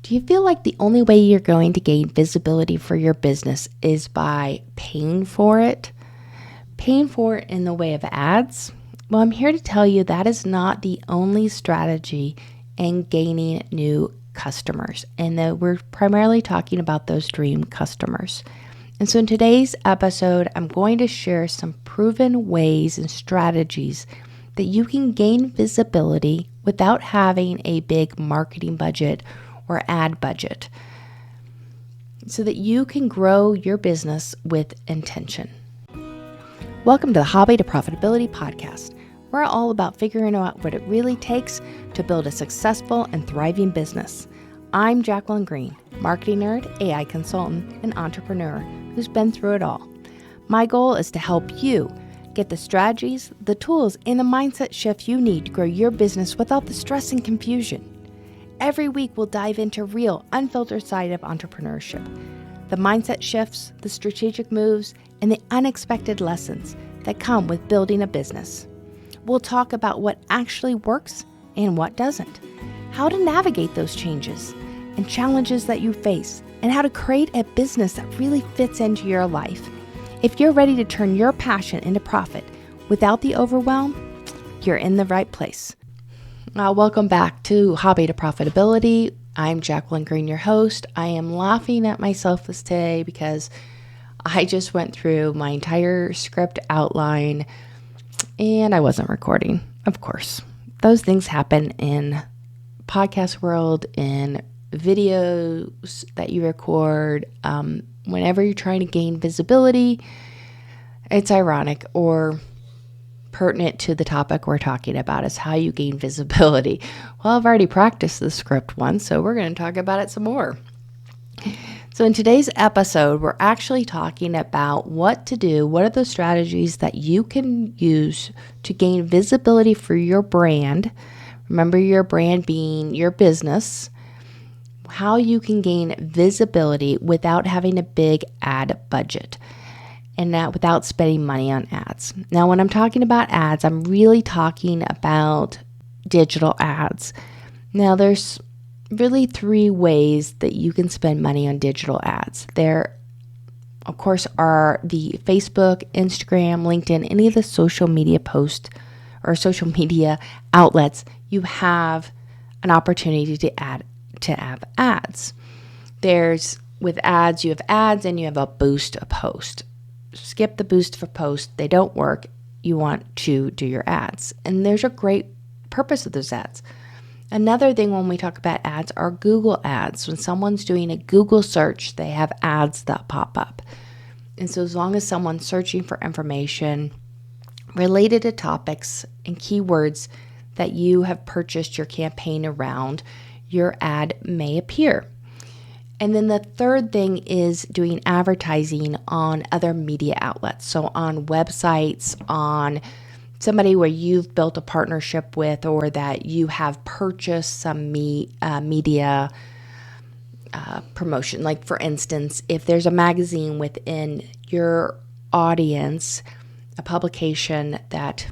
Do you feel like the only way you're going to gain visibility for your business is by paying for it? Paying for it in the way of ads? Well, I'm here to tell you that is not the only strategy in gaining new customers, and that we're primarily talking about those dream customers. And so in today's episode, I'm going to share some proven ways and strategies that you can gain visibility without having a big marketing budget or ad budget, so that you can grow your business with intention. Welcome to the Hobby to Profitability podcast. We're all about figuring out what it really takes to build a successful and thriving business. I'm Jacqueline Green, marketing nerd, AI consultant, and entrepreneur who's been through it all. My goal is to help you get the strategies, the tools, and the mindset shift you need to grow your business without the stress and confusion. Every week, we'll dive into real, unfiltered side of entrepreneurship, the mindset shifts, the strategic moves, and the unexpected lessons that come with building a business. We'll talk about what actually works and what doesn't, how to navigate those changes and challenges that you face, and how to create a business that really fits into your life. If you're ready to turn your passion into profit without the overwhelm, you're in the right place. Welcome back to Hobby to Profitability. I'm Jacqueline Green, your host. I am laughing at myself this day because I just went through my entire script outline and I wasn't recording. Of course, those things happen in podcast world, in videos that you record. Whenever you're trying to gain visibility, it's ironic or pertinent to the topic we're talking about is how you gain visibility. Well, I've already practiced the script once, so we're going to talk about it some more. So in today's episode, we're actually talking about what to do. What are the strategies that you can use to gain visibility for your brand? Remember, your brand being your business. How you can gain visibility without having a big ad budget, and that without spending money on ads. Now, when I'm talking about ads, I'm really talking about digital ads. Now, there's really three ways that you can spend money on digital ads. There, of course, are the Facebook, Instagram, LinkedIn, any of the social media posts or social media outlets. You have an opportunity to have ads. With ads, you have ads and you have a boost a post. Skip the boost for post. They don't work. You want to do your ads. And there's a great purpose of those ads. Another thing when we talk about ads are Google ads. When someone's doing a Google search, they have ads that pop up. And so as long as someone's searching for information related to topics and keywords that you have purchased your campaign around, your ad may appear. And then the third thing is doing advertising on other media outlets. So on websites, on somebody where you've built a partnership with or that you have purchased some media promotion. Like for instance, if there's a magazine within your audience, a publication that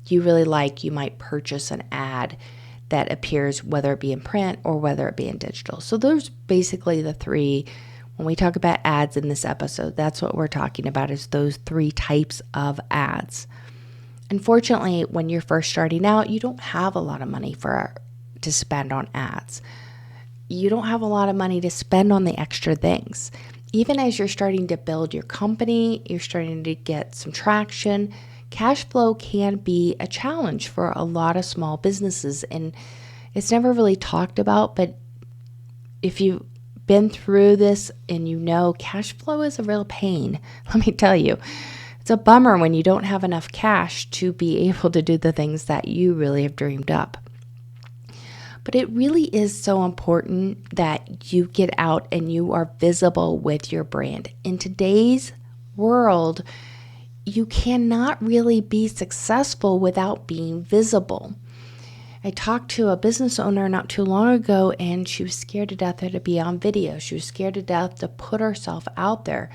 you really like, you might purchase an ad that appears, whether it be in print or whether it be in digital. So those basically the three. When we talk about ads in this episode, that's what we're talking about, is those three types of ads. Unfortunately, when you're first starting out, you don't have a lot of money to spend on ads. You don't have a lot of money to spend on the extra things. Even as you're starting to build your company, you're starting to get some traction, cash flow can be a challenge for a lot of small businesses, and it's never really talked about, but if you've been through this and you know cash flow is a real pain, let me tell you, it's a bummer when you don't have enough cash to be able to do the things that you really have dreamed up. But it really is so important that you get out and you are visible with your brand. In today's world, you cannot really be successful without being visible. I talked to a business owner not too long ago, and she was scared to death to be on video. She was scared to death to put herself out there.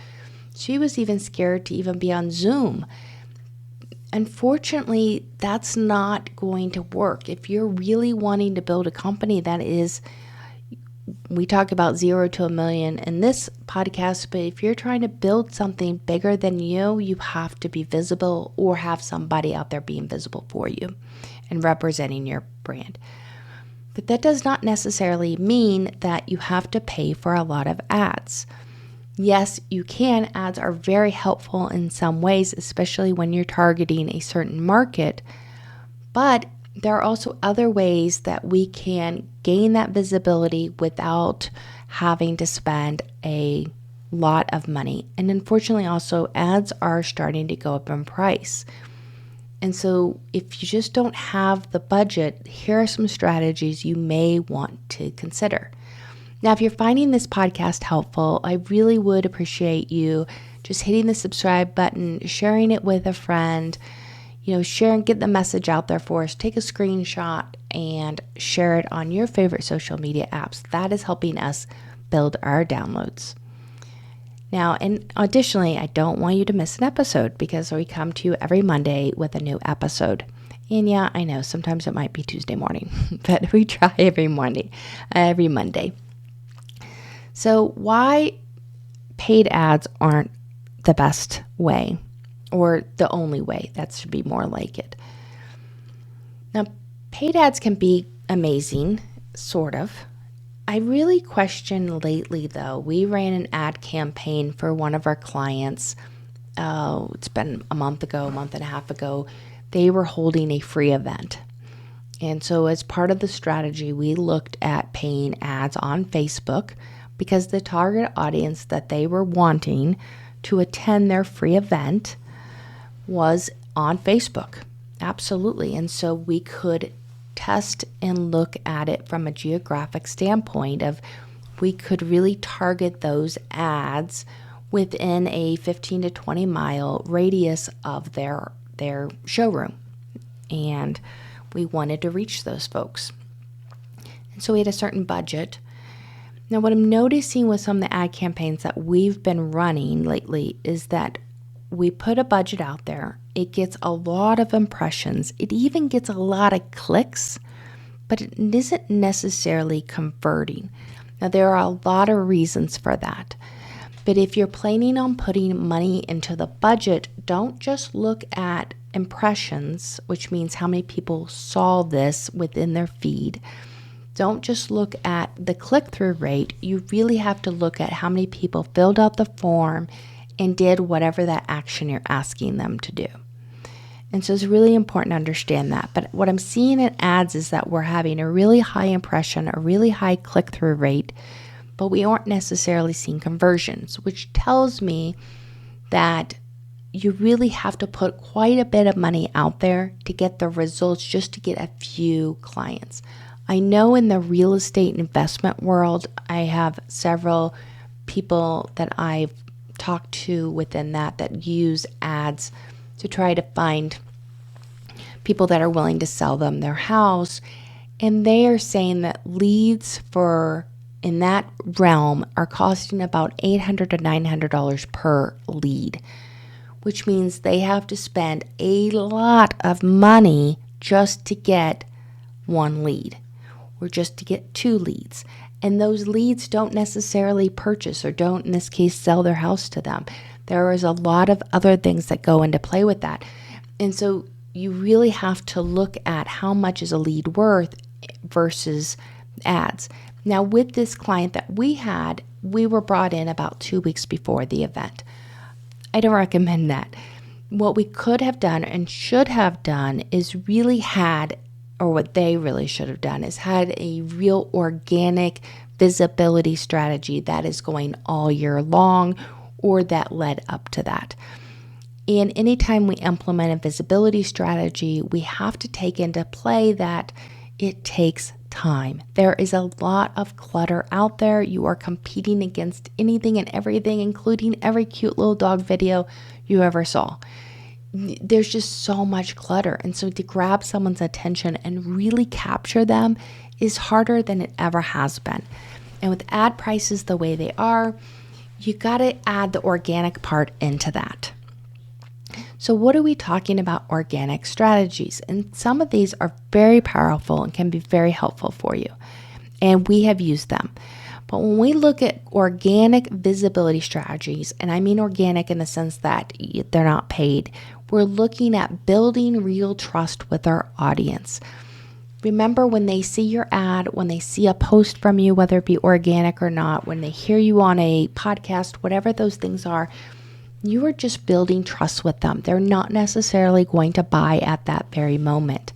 She was even scared to even be on Zoom. Unfortunately, that's not going to work. If you're really wanting to build a company that is we talk about 0 to a million in this podcast, but if you're trying to build something bigger than you have to be visible or have somebody out there being visible for you and representing your brand. But that does not necessarily mean that you have to pay for a lot of ads. Yes, you can. Ads are very helpful in some ways, especially when you're targeting a certain market. But there are also other ways that we can gain that visibility without having to spend a lot of money. And unfortunately, also, ads are starting to go up in price. And so if you just don't have the budget, here are some strategies you may want to consider. Now, if you're finding this podcast helpful, I really would appreciate you just hitting the subscribe button, sharing it with a friend, share and get the message out there for us. Take a screenshot and share it on your favorite social media apps. That is helping us build our downloads. Now, and additionally, I don't want you to miss an episode because we come to you every Monday with a new episode. And yeah, I know sometimes it might be Tuesday morning, but we try every Monday. So why paid ads aren't the best way or the only way? That should be more like it. Now, paid ads can be amazing, sort of. I really question lately, though. We ran an ad campaign for one of our clients. It's been a month and a half ago. They were holding a free event. And so as part of the strategy, we looked at paying ads on Facebook because the target audience that they were wanting to attend their free event was on Facebook. Absolutely. And so we could test and look at it from a geographic standpoint of we could really target those ads within a 15 to 20 mile radius of their showroom. And we wanted to reach those folks. And so we had a certain budget. Now, what I'm noticing with some of the ad campaigns that we've been running lately is that we put a budget out there. It gets a lot of impressions. It even gets a lot of clicks, but it isn't necessarily converting. Now, there are a lot of reasons for that. But if you're planning on putting money into the budget, don't just look at impressions, which means how many people saw this within their feed. Don't just look at the click-through rate. You really have to look at how many people filled out the form and did whatever that action you're asking them to do. And so it's really important to understand that. But what I'm seeing in ads is that we're having a really high impression, a really high click-through rate, but we aren't necessarily seeing conversions, which tells me that you really have to put quite a bit of money out there to get the results just to get a few clients. I know in the real estate investment world, I have several people that I've talked to within that use ads to try to find people that are willing to sell them their house. And they are saying that leads in that realm are costing about $800 to $900 per lead, which means they have to spend a lot of money just to get one lead or just to get two leads. And those leads don't necessarily purchase or don't, in this case, sell their house to them. There is a lot of other things that go into play with that. And so you really have to look at how much is a lead worth versus ads. Now, with this client that we had, we were brought in about 2 weeks before the event. I don't recommend that. What we could have done and should have done is really had, or what they really should have done is had a real organic visibility strategy that is going all year long or that led up to that. And anytime we implement a visibility strategy, we have to take into play that it takes time. There is a lot of clutter out there. You are competing against anything and everything, including every cute little dog video you ever saw. There's just so much clutter. And so to grab someone's attention and really capture them is harder than it ever has been. And with ad prices the way they are, you got to add the organic part into that. So what are we talking about organic strategies? And some of these are very powerful and can be very helpful for you. And we have used them. But when we look at organic visibility strategies, and I mean organic in the sense that they're not paid, we're looking at building real trust with our audience. Remember, when they see your ad, when they see a post from you, whether it be organic or not, when they hear you on a podcast, whatever those things are, you are just building trust with them. They're not necessarily going to buy at that very moment.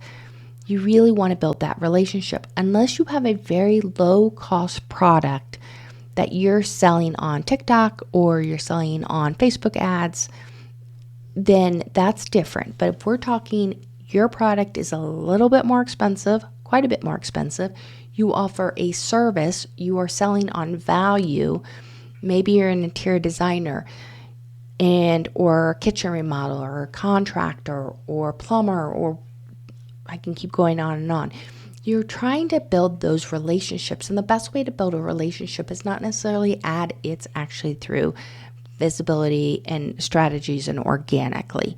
You really want to build that relationship. Unless you have a very low cost product that you're selling on TikTok or you're selling on Facebook ads, then that's different. But if we're talking your product is a little bit more expensive, quite a bit more expensive, you offer a service, you are selling on value, maybe you're an interior designer or kitchen remodeler or contractor or plumber, or I can keep going on and on. You're trying to build those relationships, and the best way to build a relationship is not necessarily ad, it's actually through visibility and strategies and organically.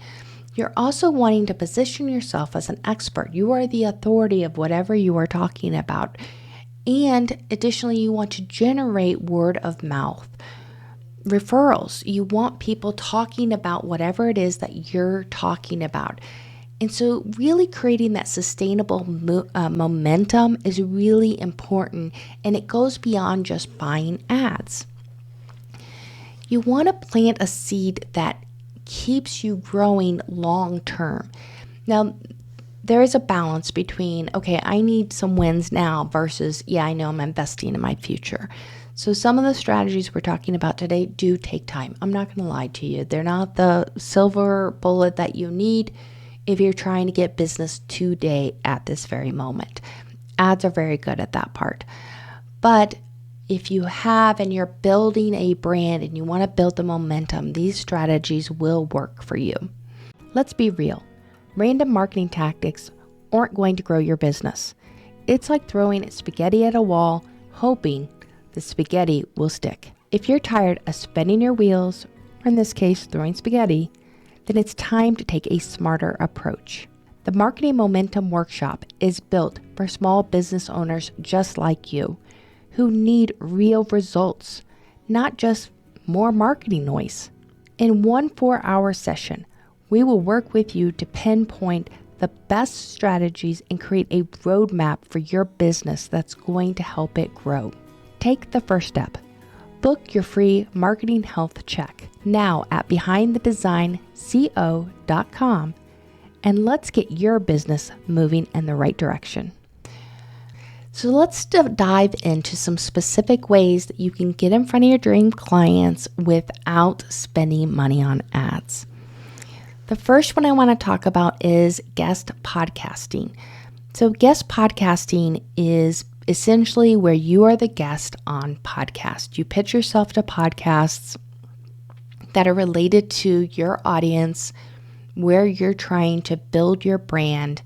You're also wanting to position yourself as an expert. You are the authority of whatever you are talking about. And additionally, you want to generate word of mouth referrals. You want people talking about whatever it is that you're talking about. And so really creating that sustainable momentum is really important, and it goes beyond just buying ads. You want to plant a seed that keeps you growing long term. Now, there is a balance between, okay, I need some wins now versus, yeah, I know I'm investing in my future. So some of the strategies we're talking about today do take time. I'm not going to lie to you. They're not the silver bullet that you need if you're trying to get business today at this very moment. Ads are very good at that part. But if you have and you're building a brand and you want to build the momentum, these strategies will work for you. Let's be real. Random marketing tactics aren't going to grow your business. It's like throwing spaghetti at a wall, hoping the spaghetti will stick. If you're tired of spinning your wheels, or in this case, throwing spaghetti, then it's time to take a smarter approach. The Marketing Momentum Workshop is built for small business owners just like you, who need real results, not just more marketing noise. In one 4-hour session, we will work with you to pinpoint the best strategies and create a roadmap for your business that's going to help it grow. Take the first step. Book your free marketing health check now at behindthedesignco.com, and let's get your business moving in the right direction. So let's dive into some specific ways that you can get in front of your dream clients without spending money on ads. The first one I want to talk about is guest podcasting. So guest podcasting is essentially where you are the guest on podcast. You pitch yourself to podcasts that are related to your audience, where you're trying to build your brand,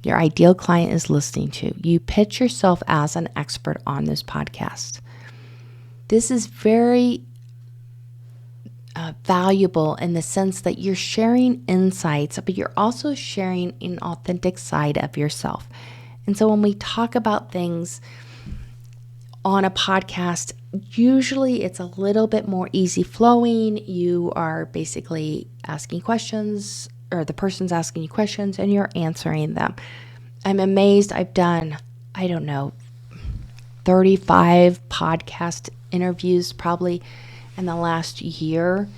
your ideal client is listening to. You pitch yourself as an expert on this podcast. This is very valuable in the sense that you're sharing insights, but you're also sharing an authentic side of yourself. And so when we talk about things on a podcast, usually it's a little bit more easy flowing. You are basically asking questions, or the person's asking you questions and you're answering them. I'm amazed. I've done, 35 podcast interviews probably in the last year.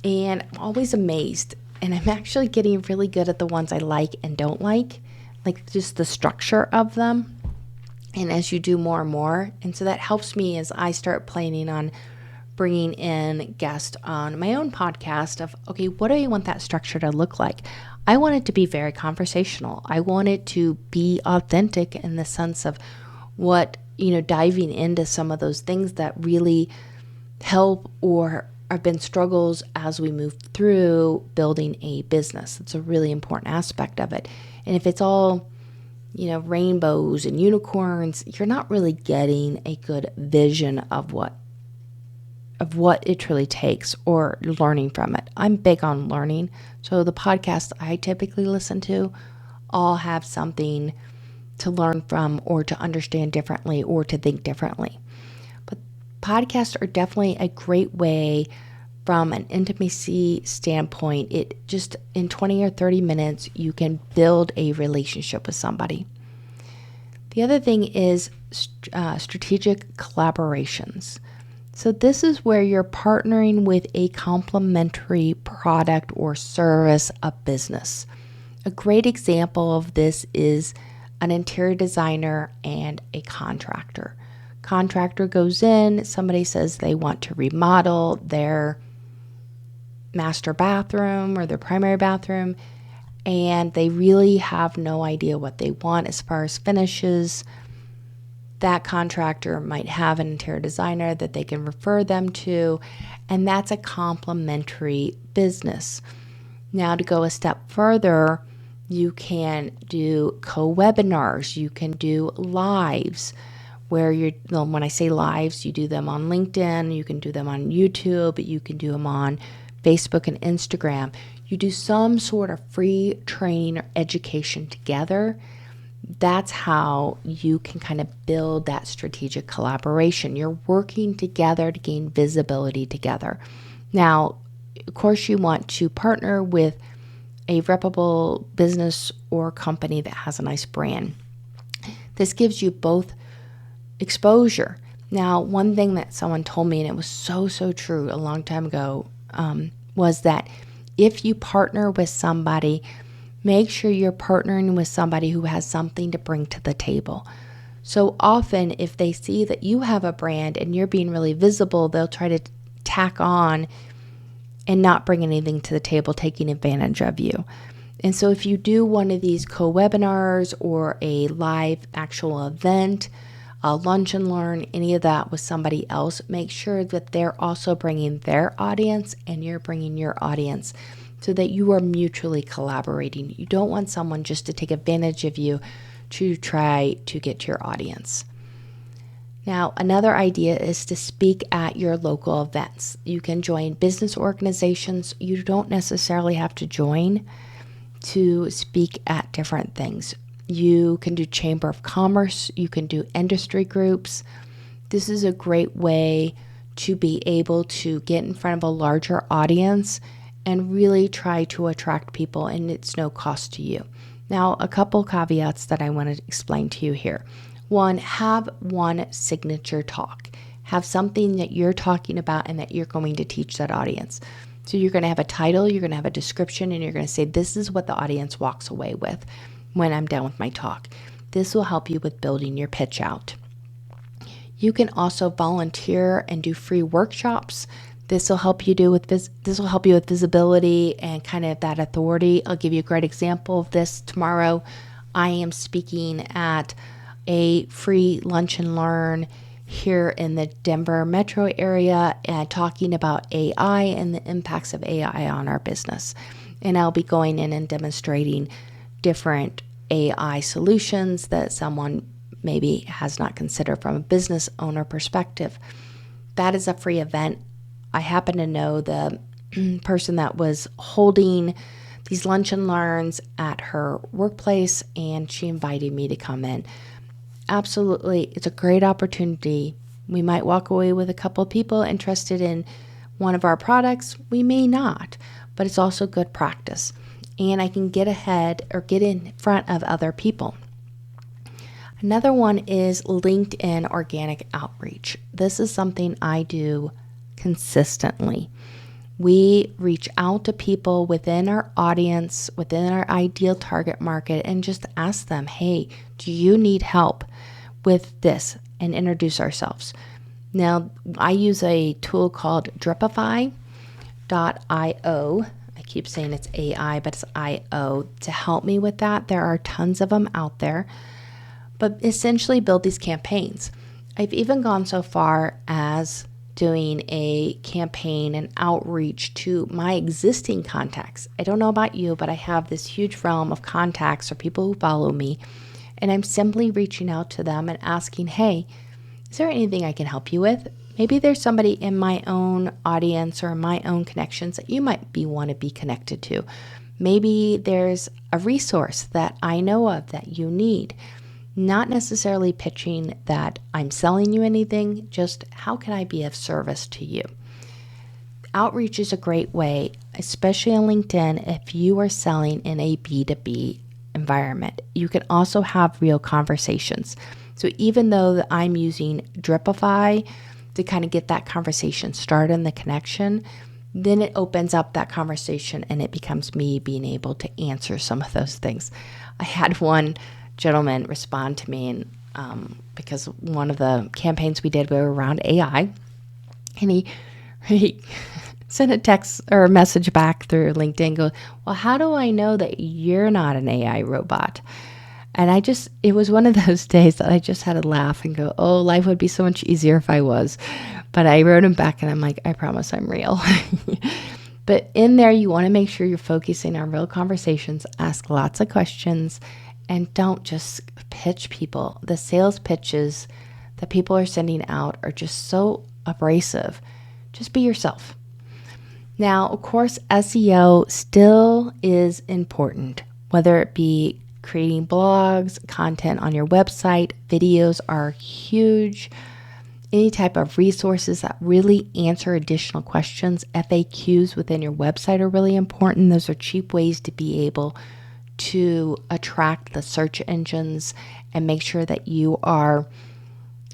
And I'm always amazed. And I'm actually getting really good at the ones I like and don't like just the structure of them. And as you do more and more. And so that helps me as I start planning on bringing in guests on my own podcast of, okay, what do I want that structure to look like? I want it to be very conversational. I want it to be authentic in the sense of what, diving into some of those things that really help or have been struggles as we move through building a business. It's a really important aspect of it. And if it's all, rainbows and unicorns, you're not really getting a good vision of what it truly takes or learning from it. I'm big on learning. So the podcasts I typically listen to all have something to learn from or to understand differently or to think differently. But Podcasts are definitely a great way from an intimacy standpoint. It just in 20 or 30 minutes, you can build a relationship with somebody. The other thing is strategic collaborations. So this is where you're partnering with a complementary product or service of business. A great example of this is an interior designer and a contractor. Contractor goes in, somebody says they want to remodel their master bathroom or their primary bathroom, and they really have no idea what they want as far as finishes. That contractor might have an interior designer that they can refer them to, and that's a complementary business. Now, to go a step further, you can do co-webinars, you can do lives where when I say lives, you do them on LinkedIn, you can do them on YouTube, you can do them on Facebook and Instagram. You do some sort of free training or education together. That's how you can kind of build that strategic collaboration. You're working together to gain visibility together. Now, of course, you want to partner with a reputable business or company that has a nice brand. This gives you both exposure. Now, one thing that someone told me, and it was so true a long time ago, was that if you partner with somebody, make sure you're partnering with somebody who has something to bring to the table. So often, if they see that you have a brand and you're being really visible, they'll try to tack on and not bring anything to the table, taking advantage of you. And so if you do one of these co-webinars or a live actual event, a lunch and learn, any of that with somebody else, make sure that they're also bringing their audience and you're bringing your audience so that you are mutually collaborating. You don't want someone just to take advantage of you to try to get to your audience. Now, another idea is to speak at your local events. You can join business organizations. You don't necessarily have to join to speak at different things. You can do Chamber of Commerce. You can do industry groups. This is a great way to be able to get in front of a larger audience and really try to attract people, and it's no cost to you. Now, a couple caveats that I want to explain to you here. One, have one signature talk. Have something that you're talking about and that you're going to teach that audience. So you're going to have a title, you're going to have a description, and you're going to say, this is what the audience walks away with when I'm done with my talk. This will help you with building your pitch out. You can also volunteer and do free workshops. This will help you with visibility and kind of that authority. I'll give you a great example of this tomorrow. I am speaking at a free lunch and learn here in the Denver metro area and talking about AI and the impacts of AI on our business. And I'll be going in and demonstrating different AI solutions that someone maybe has not considered from a business owner perspective. That is a free event. I happen to know the person that was holding these lunch and learns at her workplace, and she invited me to come in. Absolutely, it's a great opportunity. We might walk away with a couple of people interested in one of our products. We may not, but it's also good practice. And I can get ahead or get in front of other people. Another one is LinkedIn organic outreach. This is something I do consistently. We reach out to people within our audience, within our ideal target market, and just ask them, hey, do you need help with this? And introduce ourselves. Now, I use a tool called Dripify.io. I keep saying it's AI, but it's IO to help me with that. There are tons of them out there, but essentially build these campaigns. I've even gone so far as doing a campaign and outreach to my existing contacts. I don't know about you, but I have this huge realm of contacts or people who follow me, and I'm simply reaching out to them and asking, hey, is there anything I can help you with? Maybe there's somebody in my own audience or my own connections that you might want to be connected to. Maybe there's a resource that I know of that you need. Not necessarily pitching that I'm selling you anything, just how can I be of service to you? Outreach is a great way, especially on LinkedIn, if you are selling in a B2B environment. You can also have real conversations. So even though I'm using Dripify to kind of get that conversation started and the connection, then it opens up that conversation and it becomes me being able to answer some of those things. I had one gentleman respond to me, and because one of the campaigns we did were around AI, and he sent a text or a message back through LinkedIn, goes, well, how do I know that you're not an AI robot? And it was one of those days that I just had to laugh and go, oh, life would be so much easier if I was. But I wrote him back and I'm like, I promise I'm real. But in there, you want to make sure you're focusing on real conversations, ask lots of questions, and don't just pitch people. The sales pitches that people are sending out are just so abrasive. Just be yourself. Now, of course, SEO still is important, whether it be creating blogs, content on your website, videos are huge. Any type of resources that really answer additional questions, FAQs within your website are really important. Those are cheap ways to be able to attract the search engines and make sure that you are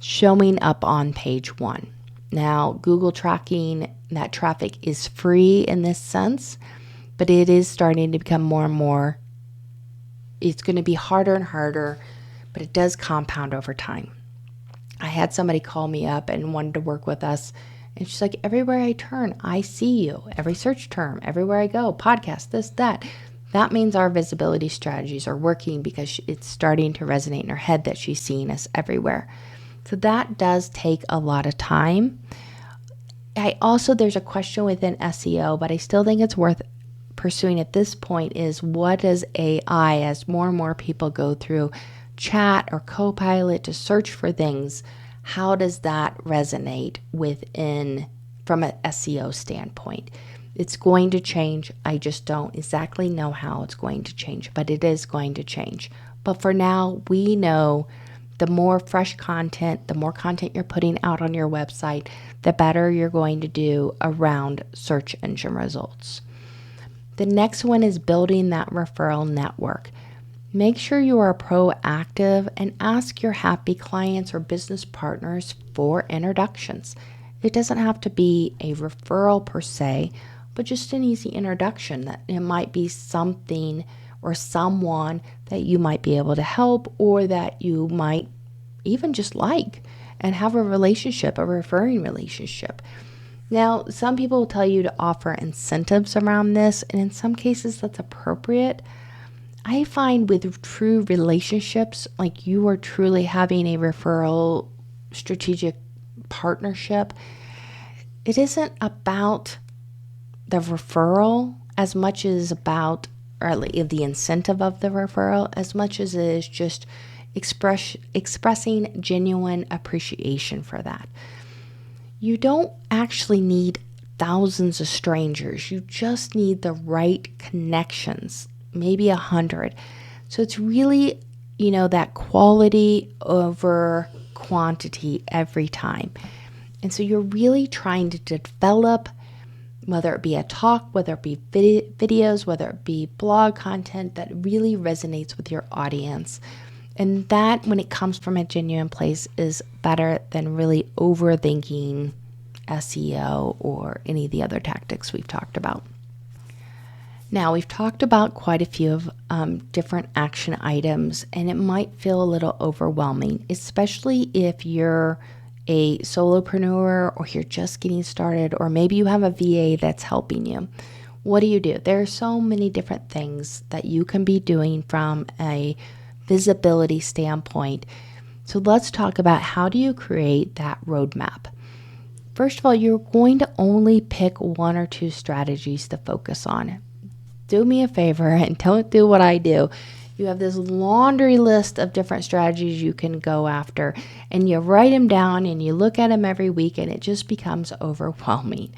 showing up on page one. Now, Google tracking that traffic is free in this sense, but it is starting to become more and more, it's going to be harder and harder, but it does compound over time. I had somebody call me up and wanted to work with us, and she's like, everywhere I turn, I see you. Every search term, everywhere I go, podcast, this, that. That means our visibility strategies are working because it's starting to resonate in her head that she's seeing us everywhere. So that does take a lot of time. There's a question within SEO, but I still think it's worth pursuing at this point is, what does AI, as more and more people go through chat or Copilot to search for things, how does that resonate from an SEO standpoint? It's going to change. I just don't exactly know how it's going to change, but it is going to change. But for now, we know the more fresh content, the more content you're putting out on your website, the better you're going to do around search engine results. The next one is building that referral network. Make sure you are proactive and ask your happy clients or business partners for introductions. It doesn't have to be a referral per se, but just an easy introduction that it might be something or someone that you might be able to help, or that you might even just like and have a relationship, a referring relationship. Now, some people will tell you to offer incentives around this, and in some cases that's appropriate. I find with true relationships, like you are truly having a referral strategic partnership, it isn't about the referral as much as about, or the incentive of the referral, as much as it is just expressing genuine appreciation for that. You don't actually need thousands of strangers. You just need the right connections, maybe 100. So it's really, that quality over quantity every time. And so you're really trying to develop, whether it be a talk, whether it be videos, whether it be blog content that really resonates with your audience. And that, when it comes from a genuine place, is better than really overthinking SEO or any of the other tactics we've talked about. Now, we've talked about quite a few of different action items, and it might feel a little overwhelming, especially if you're a solopreneur or you're just getting started, or maybe you have a VA that's helping you. What do? There are so many different things that you can be doing from a visibility standpoint. So let's talk about, how do you create that roadmap? First of all, you're going to only pick one or two strategies to focus on. Do me a favor and don't do what I do. You have this laundry list of different strategies you can go after, and you write them down and you look at them every week, and it just becomes overwhelming.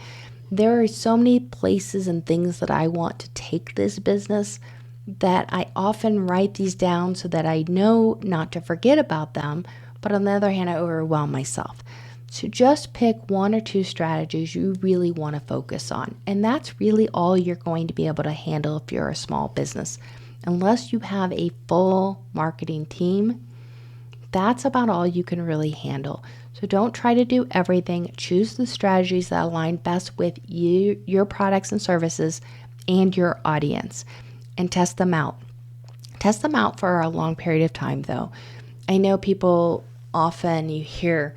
There are so many places and things that I want to take this business, that I often write these down so that I know not to forget about them, but on the other hand, I overwhelm myself. So just pick one or two strategies you really want to focus on. And that's really all you're going to be able to handle if you're a small business. Unless you have a full marketing team, that's about all you can really handle. So don't try to do everything. Choose the strategies that align best with you, your products and services, and your audience, and test them out. Test them out for a long period of time, though. I know people often, you hear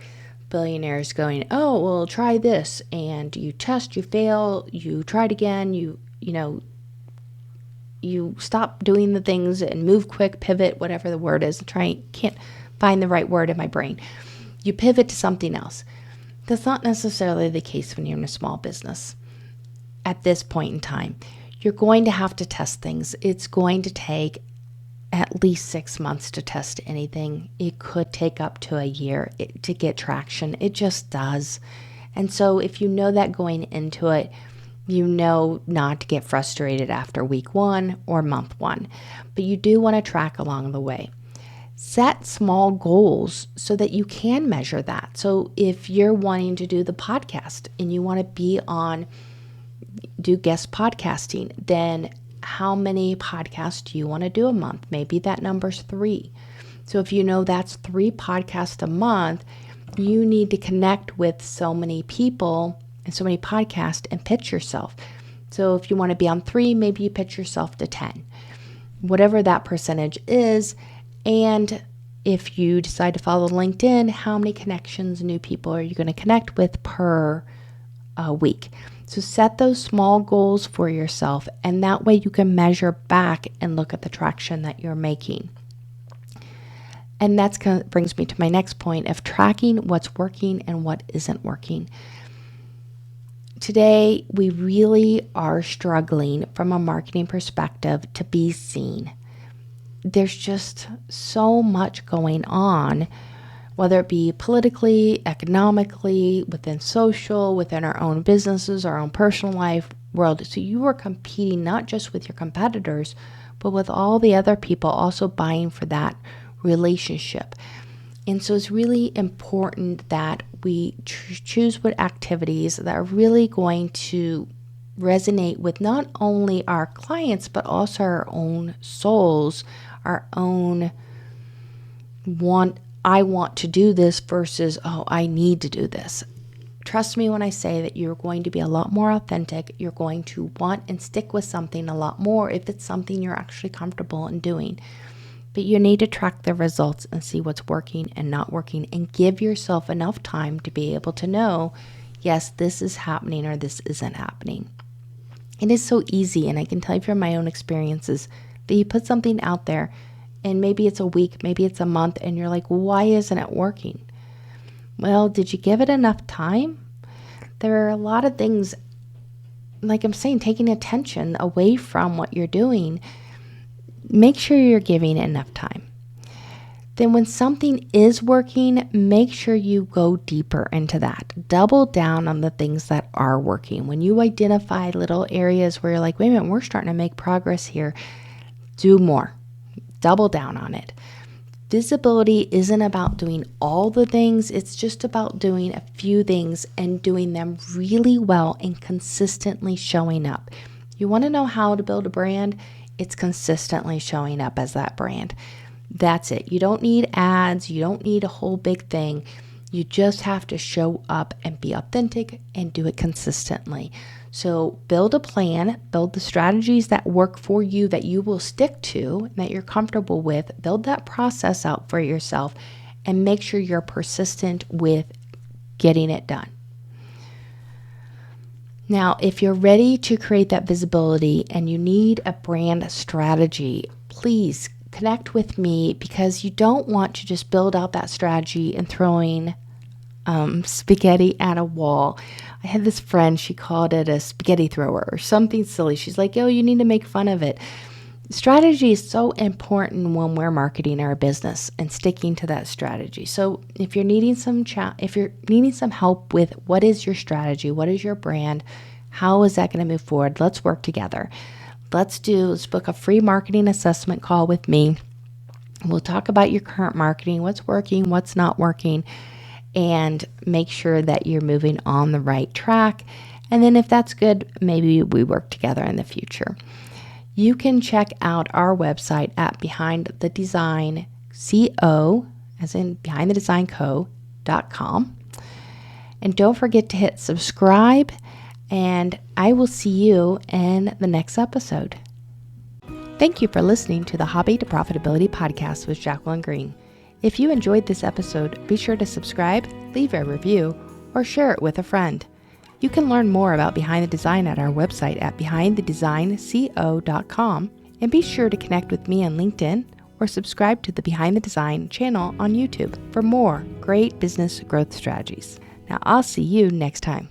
billionaires going, oh, well, try this, and you test, you fail, you try it again, you stop doing the things and move quick, pivot, whatever the word is. Can't find the right word in my brain. You pivot to something else. That's not necessarily the case when you're in a small business. At this point in time, you're going to have to test things. It's going to take at least 6 months to test anything. It could take up to a year to get traction. It just does. And so if you know that going into it, you know not to get frustrated after week 1 or month 1. But you do want to track along the way. Set small goals so that you can measure that. So if you're wanting to do the podcast and you want to do guest podcasting, then how many podcasts do you want to do a month? Maybe that number's 3. So if you know that's 3 podcasts a month, you need to connect with so many people and so many podcasts and pitch yourself. So if you want to be on 3, maybe you pitch yourself to 10, whatever that percentage is. And if you decide to follow LinkedIn, how many connections, new people are you going to connect with per week? So set those small goals for yourself, and that way you can measure back and look at the traction that you're making. And that brings me to my next point of tracking what's working and what isn't working. Today, we really are struggling from a marketing perspective to be seen. There's just so much going on, whether it be politically, economically, within social, within our own businesses, our own personal life world. So you are competing not just with your competitors, but with all the other people also buying for that relationship. And so it's really important that we choose what activities that are really going to resonate with not only our clients, but also our own souls, our own I want to do this versus, oh, I need to do this. Trust me when I say that you're going to be a lot more authentic. You're going to want and stick with something a lot more if it's something you're actually comfortable in doing. But you need to track the results and see what's working and not working, and give yourself enough time to be able to know, yes, this is happening or this isn't happening. It is so easy, and I can tell you from my own experiences, that you put something out there and maybe it's a week, maybe it's a month, and you're like, why isn't it working? Well, did you give it enough time? There are a lot of things, like I'm saying, taking attention away from what you're doing. Make sure you're giving it enough time. Then when something is working, make sure you go deeper into that. Double down on the things that are working. When you identify little areas where you're like, wait a minute, we're starting to make progress here, do more. Double down on it. Visibility isn't about doing all the things. It's just about doing a few things and doing them really well and consistently showing up. You want to know how to build a brand? It's consistently showing up as that brand. That's it. You don't need ads. You don't need a whole big thing. You just have to show up and be authentic and do it consistently. So build a plan, build the strategies that work for you, that you will stick to, and that you're comfortable with. Build that process out for yourself and make sure you're persistent with getting it done. Now, if you're ready to create that visibility and you need a brand strategy, please connect with me, because you don't want to just build out that strategy and throwing spaghetti at a wall. I had this friend, she called it a spaghetti thrower or something silly. She's like, oh, you need to make fun of it. Strategy is so important when we're marketing our business and sticking to that strategy. So if you're needing some help with what is your strategy, what is your brand, how is that going to move forward, let's work together. Let's book a free marketing assessment call with me. We'll talk about your current marketing, what's working, what's not working, and make sure that you're moving on the right track. And then if that's good, maybe we work together in the future. You can check out our website at Behind the Design Co, as in behindthedesignco.com. And don't forget to hit subscribe, and I will see you in the next episode. Thank you for listening to the Hobby to Profitability podcast with Jacqueline Green. If you enjoyed this episode, be sure to subscribe, leave a review, or share it with a friend. You can learn more about Behind the Design at our website at behindthedesignco.com, and be sure to connect with me on LinkedIn or subscribe to the Behind the Design channel on YouTube for more great business growth strategies. Now, I'll see you next time.